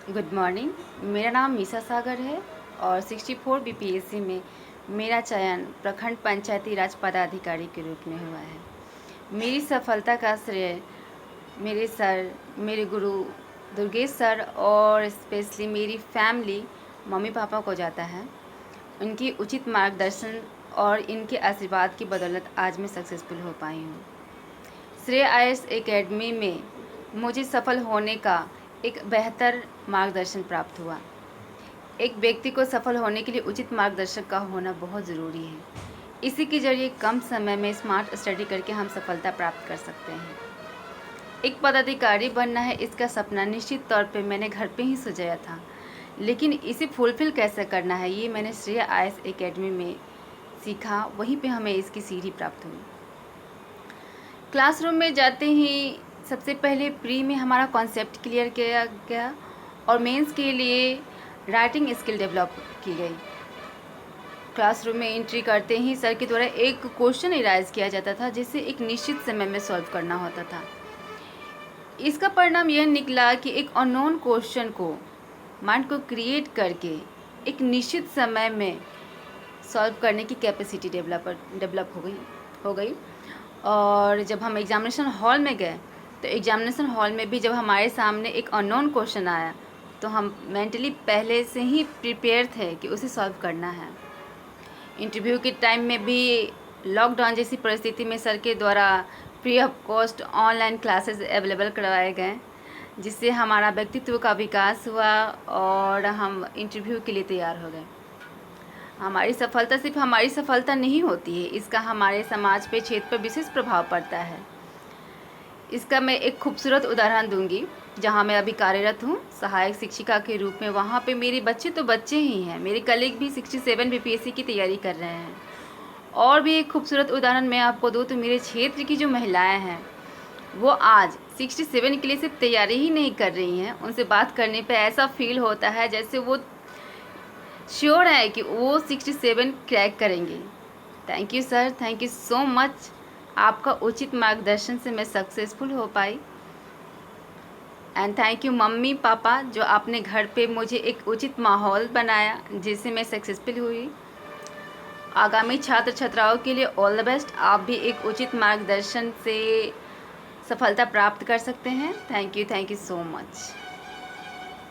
Good morning. मेरा नाम मीसा सागर है और 64 बीपीएससी में मेरा चयन प्रखंड पंचायती राज पदाधिकारी के रूप में हुआ है। मेरी सफलता का श्रेय मेरे सर, मेरे गुरु दुर्गेश सर और स्पेशली मेरी फैमिली मम्मी पापा को जाता है। उनकी उचित मार्गदर्शन और इनके आशीर्वाद की बदौलत आज मैं सक्सेसफुल हो पाई हूँ। श्रेय आईएएस एकेडमी में मुझे सफल होने का एक बेहतर मार्गदर्शन प्राप्त हुआ। एक व्यक्ति को सफल होने के लिए उचित मार्गदर्शक का होना बहुत ज़रूरी है। इसी के जरिए कम समय में स्मार्ट स्टडी करके हम सफलता प्राप्त कर सकते हैं। एक पदाधिकारी बनना है, इसका सपना निश्चित तौर पे मैंने घर पे ही सजाया था, लेकिन इसे फुलफिल कैसे करना है ये मैंने श्रेय आईएएस एकेडमी में सीखा। वहीं पे हमें इसकी सीढ़ी प्राप्त हुई। क्लासरूम में जाते ही सबसे पहले प्री में हमारा कॉन्सेप्ट क्लियर किया गया और मेंस के लिए राइटिंग स्किल डेवलप की गई। क्लासरूम में एंट्री करते ही सर के द्वारा एक क्वेश्चन इराइज किया जाता था, जिसे एक निश्चित समय में सॉल्व करना होता था। इसका परिणाम यह निकला कि एक अननोन क्वेश्चन को माइंड को क्रिएट करके एक निश्चित समय में सॉल्व करने की कैपेसिटी डेवलप हो गई। और जब हम एग्जामिनेशन हॉल में गए तो एग्जामिनेशन हॉल में भी जब हमारे सामने एक अननोन क्वेश्चन आया तो हम मेंटली पहले से ही प्रिपेयर थे कि उसे सॉल्व करना है। इंटरव्यू के टाइम में भी लॉकडाउन जैसी परिस्थिति में सर के द्वारा free of cost online classes available करवाए गए, जिससे हमारा व्यक्तित्व का विकास हुआ और हम इंटरव्यू के लिए तैयार हो गए। हमारी सफलता सिर्फ हमारी सफलता नहीं होती है, इसका हमारे समाज पे, क्षेत्र पर विशेष प्रभाव पड़ता है। इसका मैं एक खूबसूरत उदाहरण दूंगी। जहां मैं अभी कार्यरत हूं सहायक शिक्षिका के रूप में, वहां पे मेरे बच्चे तो बच्चे ही हैं, मेरे कलीग भी 67 बीपीएससी की तैयारी कर रहे हैं। और भी एक खूबसूरत उदाहरण मैं आपको दूँ तो मेरे क्षेत्र की जो महिलाएँ हैं वो आज 67 के लिए सिर्फ तैयारी ही नहीं कर रही हैं, उनसे बात करने पे ऐसा फील होता है जैसे वो श्योर है कि वो 67 क्रैक करेंगे। Thank you sir, thank you so much. आपका उचित मार्गदर्शन से मैं सक्सेसफुल हो पाई। And thank you mummy papa, जो आपने घर पे मुझे एक उचित माहौल बनाया जिससे मैं सक्सेसफुल हुई। आगामी छात्र छात्राओं के लिए ऑल द बेस्ट। आप भी एक उचित मार्गदर्शन से सफलता प्राप्त कर सकते हैं। Thank you so much.